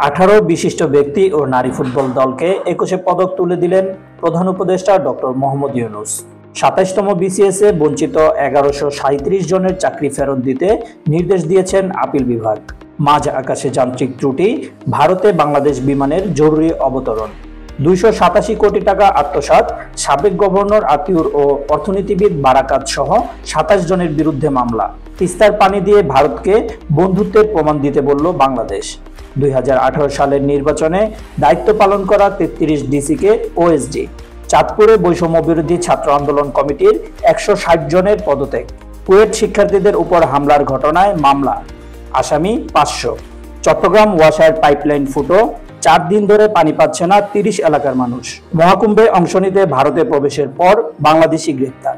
18 বিশিষ্ট ব্যক্তি ও নারী ফুটবল দলকে 21 পদক তুলে দিলেন প্রধান উপদেষ্টা ডক্টর মোহাম্মদ ইউনূস। 27তম বিসিএসে বঞ্চিত 1137 জনের চাকরি ফেরত দিতে নির্দেশ দিয়েছেন আপিল বিভাগ। মাঝ আকাশে যান্ত্রিক ত্রুটি, ভারতে বাংলাদেশ বিমানের জরুরি অবতরণ, 287 কোটি টাকা আত্মসাৎ, সাবেক গভর্নর আতিউর ও অর্থনীতিবিদ বারাকাত সহ 27 জনের বিরুদ্ধে মামলা। তিস্তার পানি দিয়ে ভারতকে বন্ধুত্বের প্রমাণ দিতে বলল বাংলাদেশ। 2018 সালের নির্বাচনে দায়িত্ব পালন করা 33 ডিসিকে ওএসডি। চাঁদপুরে বৈষম্য বিরোধী ছাত্র আন্দোলন কমিটির 160 জনের পদত্যাগ। কুয়েট শিক্ষার্থীদের উপর হামলার ঘটনায় মামলা, আসামি 500। চট্টগ্রাম ওয়াসার পাইপলাইন ফুটো, 4 দিন ধরে পানি পাচ্ছে না 30 এলাকার মানুষ। মহাকুম্ভে অংশ নিতে ভারতে প্রবেশের পর বাংলাদেশি গ্রেপ্তার।